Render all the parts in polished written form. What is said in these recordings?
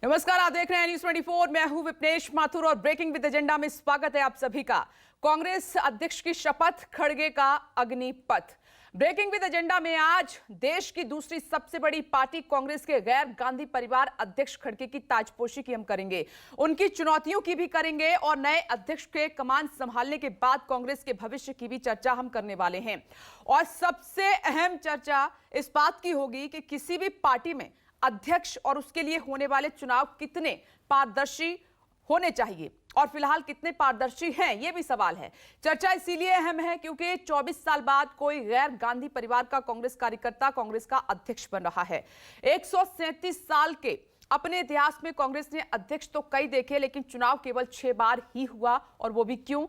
नमस्कार, आप देख रहे हैं न्यूज 24। मैं हूं विपनेश माथुर और ब्रेकिंग विद एजेंडा में स्वागत है आप सभी का। कांग्रेस अध्यक्ष की शपथ, खड़गे का अग्निपथ। ब्रेकिंग विद एजेंडा में आज देश की दूसरी सबसे बड़ी पार्टी कांग्रेस के गैर गांधी परिवार अध्यक्ष खड़गे की ताजपोशी की हम करेंगे, उनकी चुनौतियों की भी करेंगे और नए अध्यक्ष के कमान संभालने के बाद कांग्रेस के भविष्य की भी चर्चा हम करने वाले हैं। और सबसे अहम चर्चा इस बात की होगी कि किसी भी पार्टी में अध्यक्ष और उसके लिए होने वाले चुनाव कितने पारदर्शी होने चाहिए और फिलहाल कितने पारदर्शी हैं, यह भी सवाल है। चर्चा इसीलिए अहम है क्योंकि 24 साल बाद कोई गैर गांधी परिवार का कांग्रेस कार्यकर्ता कांग्रेस का अध्यक्ष बन रहा है। 137 साल के अपने इतिहास में कांग्रेस ने अध्यक्ष तो कई देखे, लेकिन चुनाव केवल 6 बार ही हुआ, और वो भी क्यों?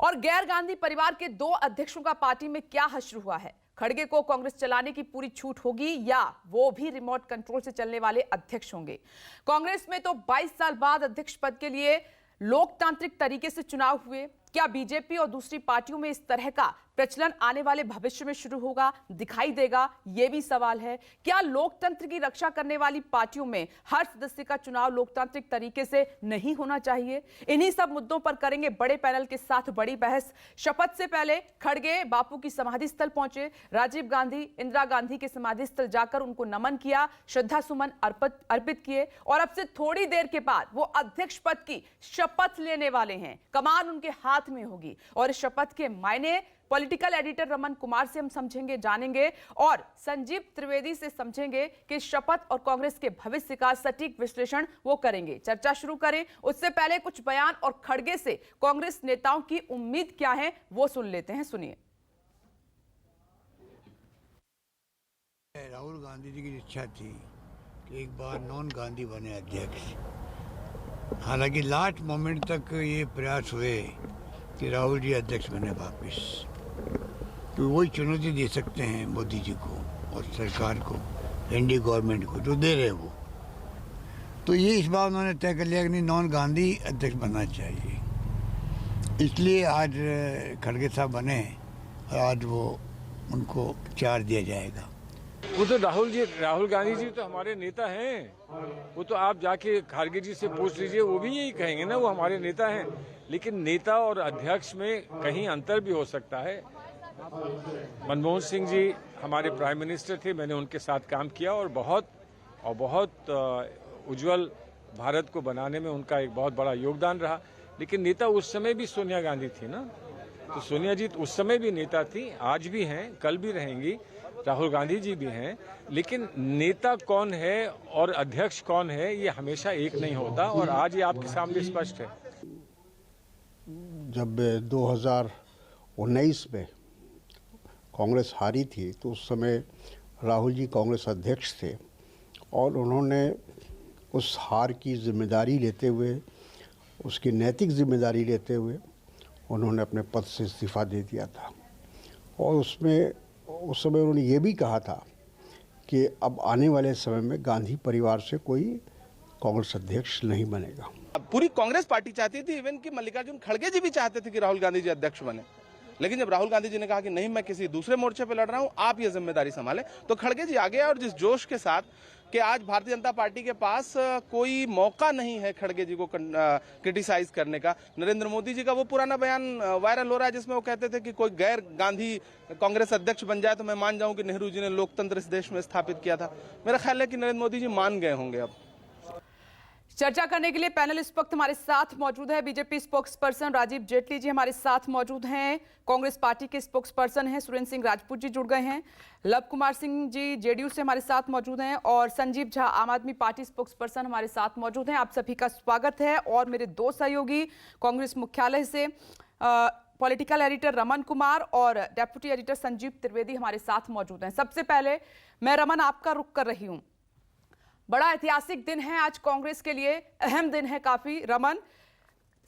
और गैर गांधी परिवार के 2 अध्यक्षों का पार्टी में क्या हश्र हुआ है? खड़गे को कांग्रेस चलाने की पूरी छूट होगी या वो भी रिमोट कंट्रोल से चलने वाले अध्यक्ष होंगे? कांग्रेस में तो 22 साल बाद अध्यक्ष पद के लिए लोकतांत्रिक तरीके से चुनाव हुए। क्या बीजेपी और दूसरी पार्टियों में इस तरह का प्रचलन आने वाले भविष्य में शुरू होगा, दिखाई देगा? यह भी सवाल है। क्या लोकतंत्र की रक्षा करने वाली पार्टियों में हर सदस्य का चुनाव लोकतांत्रिक तरीके से नहीं होना चाहिए? इन्हीं सब मुद्दों पर करेंगे बड़े पैनल के साथ बड़ी बहस। शपथ से पहले खड़गे बापू की समाधि स्थल पहुंचे, राजीव गांधी, इंदिरा गांधी के समाधि स्थल जाकर उनको नमन किया, श्रद्धा सुमन अर्पित किए, और अब से थोड़ी देर के बाद वो अध्यक्ष पद की शपथ लेने वाले हैं। कमान उनके हाथ में होगी और इस शपथ के मायने पॉलिटिकल एडिटर रमन कुमार से हम समझेंगे, जानेंगे, और संजीव त्रिवेदी से समझेंगे कि शपथ और कांग्रेस के भविष्य का सटीक विश्लेषण वो करेंगे। चर्चा शुरू करें उससे पहले कुछ बयान और खड़गे से कांग्रेस नेताओं की उम्मीद क्या है वो सुन लेते हैं। सुनिए। राहुल गांधी जी की इच्छा थी कि एक बार नॉन गांधी बने अध्यक्ष। हालांकि लास्ट मोमेंट तक ये प्रयास हुए कि राहुल जी अध्यक्ष बने वापिस, तो वही चुनौती दे सकते हैं मोदी जी को और सरकार को, एनडीए गवर्नमेंट को जो दे रहे वो। तो ये इस बार उन्होंने तय कर लिया कि नहीं, नॉन गांधी अध्यक्ष बनना चाहिए। इसलिए आज खड़गे साहब बने और आज वो उनको चार्ज दिया जाएगा। वो तो राहुल गांधी जी तो हमारे नेता हैं। वो तो आप जाके खड़गे जी से पूछ लीजिए, वो भी यही कहेंगे ना, वो हमारे नेता हैं। लेकिन नेता और अध्यक्ष में कहीं अंतर भी हो सकता है। मनमोहन सिंह जी हमारे प्राइम मिनिस्टर थे, मैंने उनके साथ काम किया और बहुत उज्जवल भारत को बनाने में उनका एक बहुत बड़ा योगदान रहा। लेकिन नेता उस समय भी सोनिया गांधी थी ना, तो सोनिया जी उस समय भी नेता थी, आज भी हैं, कल भी रहेंगी। राहुल गांधी जी भी हैं, लेकिन नेता कौन है और अध्यक्ष कौन है ये हमेशा एक नहीं होता, और आज ये आपके सामने स्पष्ट है। जब 2019 में कांग्रेस हारी थी तो उस समय राहुल जी कांग्रेस अध्यक्ष थे और उन्होंने उस हार की जिम्मेदारी लेते हुए, उसकी नैतिक जिम्मेदारी लेते हुए उन्होंने अपने पद से इस्तीफा दे दिया था। और उस समय उन्होंने ये भी कहा था कि अब आने वाले समय में गांधी परिवार से कोई कांग्रेस अध्यक्ष नहीं बनेगा। पूरी कांग्रेस पार्टी चाहती थी, इवन कि मल्लिकार्जुन खड़गे जी भी चाहते थे कि राहुल गांधी जी अध्यक्ष बने। लेकिन जब राहुल गांधी जी ने कहा कि नहीं, मैं किसी दूसरे मोर्चे पे लड़ रहा हूं, आप ये जिम्मेदारी संभालें, तो खड़गे जी आ गए। और जिस जोश के साथ कि आज भारतीय जनता पार्टी के पास कोई मौका नहीं है खड़गे जी को क्रिटिसाइज करने का। नरेंद्र मोदी जी का वो पुराना बयान वायरल हो रहा है जिसमें वो कहते थे कि कोई गैर गांधी कांग्रेस अध्यक्ष बन जाए तो मैं मान जाऊं कि नेहरू जी ने लोकतंत्र इस देश में स्थापित किया था। मेरा ख्याल है कि नरेंद्र मोदी जी मान गए होंगे। अब चर्चा करने के लिए पैनल इस वक्त हमारे साथ मौजूद है। बीजेपी स्पोक्सपर्सन राजीव जेटली जी हमारे साथ मौजूद हैं, कांग्रेस पार्टी के स्पोक्सपर्सन हैं सुरेंद्र सिंह राजपूत जी जुड़ गए हैं, लव कुमार सिंह जी जेडीयू से हमारे साथ मौजूद हैं, और संजीव झा आम आदमी पार्टी स्पोक्सपर्सन हमारे साथ मौजूद हैं। आप सभी का स्वागत है। और मेरे 2 सहयोगी कांग्रेस मुख्यालय से पॉलिटिकल एडिटर रमन कुमार और डेप्यूटी एडिटर संजीव त्रिवेदी हमारे साथ मौजूद हैं। सबसे पहले मैं रमन आपका रुख कर रही हूं। बड़ा ऐतिहासिक दिन है आज कांग्रेस के लिए, अहम दिन है काफी। रमन,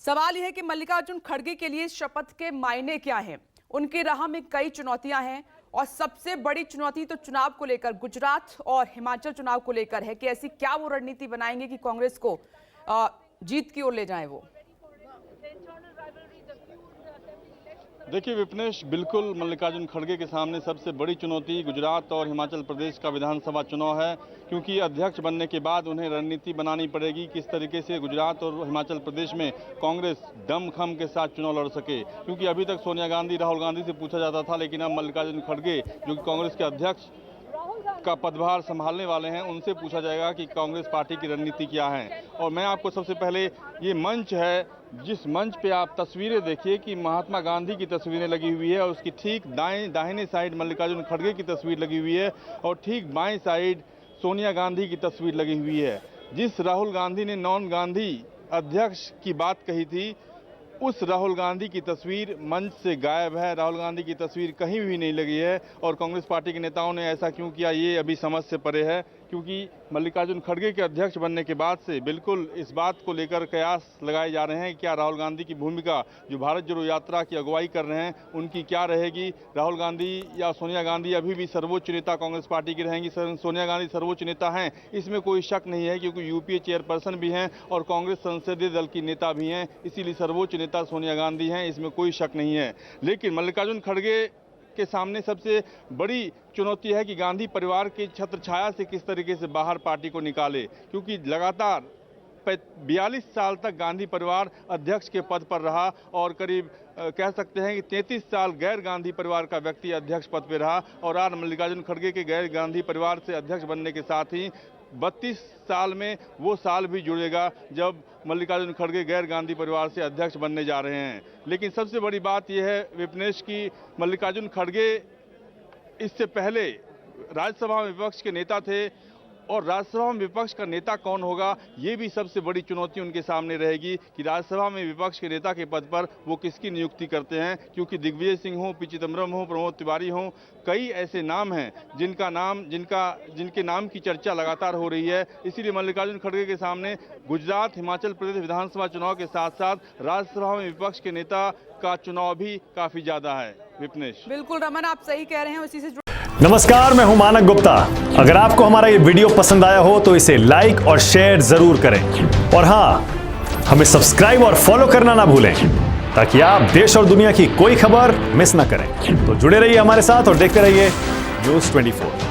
सवाल यह है कि मल्लिकार्जुन खड़गे के लिए शपथ के मायने क्या हैं? उनकी राह में कई चुनौतियां हैं और सबसे बड़ी चुनौती तो चुनाव को लेकर, गुजरात और हिमाचल चुनाव को लेकर है कि ऐसी क्या वो रणनीति बनाएंगे कि कांग्रेस को जीत की ओर ले जाए वो। देखिए विपनेश, बिल्कुल मल्लिकार्जुन खड़गे के सामने सबसे बड़ी चुनौती गुजरात और हिमाचल प्रदेश का विधानसभा चुनाव है, क्योंकि अध्यक्ष बनने के बाद उन्हें रणनीति बनानी पड़ेगी किस तरीके से गुजरात और हिमाचल प्रदेश में कांग्रेस दमखम के साथ चुनाव लड़ सके। क्योंकि अभी तक सोनिया गांधी, राहुल गांधी से पूछा जाता था, लेकिन अब मल्लिकार्जुन खड़गे जो कि कांग्रेस के अध्यक्ष का पदभार संभालने वाले हैं, उनसे पूछा जाएगा कि कांग्रेस पार्टी की रणनीति क्या है। और मैं आपको सबसे पहले ये मंच है, जिस मंच पे आप तस्वीरें देखिए कि महात्मा गांधी की तस्वीरें लगी हुई है और उसकी ठीक दाहिने साइड मल्लिकार्जुन खड़गे की तस्वीर लगी हुई है और ठीक बाएं साइड सोनिया गांधी की तस्वीर लगी हुई है। जिस राहुल गांधी ने नॉन गांधी अध्यक्ष की बात कही थी, उस राहुल गांधी की तस्वीर मंच से गायब है। राहुल गांधी की तस्वीर कहीं भी नहीं लगी है और कांग्रेस पार्टी के नेताओं ने ऐसा क्यों किया, ये अभी समझ से परे है, क्योंकि मल्लिकार्जुन खड़गे के अध्यक्ष बनने के बाद से बिल्कुल इस बात को लेकर कयास लगाए जा रहे हैं कि क्या राहुल गांधी की भूमिका जो भारत जोड़ो यात्रा की अगुवाई कर रहे हैं उनकी क्या रहेगी। राहुल गांधी या सोनिया गांधी अभी भी सर्वोच्च नेता कांग्रेस पार्टी की रहेंगी। सोनिया गांधी सर्वोच्च नेता हैं, इसमें कोई शक नहीं है, क्योंकि यूपीए चेयरपर्सन भी हैं और कांग्रेस संसदीय दल की नेता भी हैं, इसीलिए सर्वोच्च नेता सोनिया गांधी हैं, इसमें कोई शक नहीं है। लेकिन मल्लिकार्जुन खड़गे के सामने सबसे बड़ी चुनौती है कि गांधी परिवार की छत्र छाया से किस तरीके से बाहर पार्टी को निकाले, क्योंकि लगातार 42 साल तक गांधी परिवार अध्यक्ष के पद पर रहा और करीब कह सकते हैं कि 33 साल गैर गांधी परिवार का व्यक्ति अध्यक्ष पद पर रहा। और आज मल्लिकार्जुन खड़गे के गैर गांधी परिवार से अध्यक्ष बनने के साथ ही 32 साल में वो साल भी जुड़ेगा जब मल्लिकार्जुन खड़गे गैर गांधी परिवार से अध्यक्ष बनने जा रहे हैं। लेकिन सबसे बड़ी बात यह है विपनेश की मल्लिकार्जुन खड़गे इससे पहले राज्यसभा में विपक्ष के नेता थे और राज्यसभा में विपक्ष का नेता कौन होगा, ये भी सबसे बड़ी चुनौती उनके सामने रहेगी कि राज्यसभा में विपक्ष के नेता के पद पर वो किसकी नियुक्ति करते हैं। क्योंकि दिग्विजय सिंह हो, पी चिदम्बरम हो, प्रमोद तिवारी हो, कई ऐसे नाम हैं जिनके नाम की चर्चा लगातार हो रही है। इसीलिए मल्लिकार्जुन खड़गे के सामने गुजरात, हिमाचल प्रदेश विधानसभा चुनाव के साथ साथ राज्यसभा में विपक्ष के नेता का चुनाव भी काफी ज्यादा है। विपनेश, बिल्कुल रमन, आप सही कह रहे हैं। उसी से नमस्कार, मैं हूं मानक गुप्ता। अगर आपको हमारा ये वीडियो पसंद आया हो तो इसे लाइक और शेयर जरूर करें और हां, हमें सब्सक्राइब और फॉलो करना ना भूलें ताकि आप देश और दुनिया की कोई खबर मिस ना करें। तो जुड़े रहिए हमारे साथ और देखते रहिए न्यूज़ 24।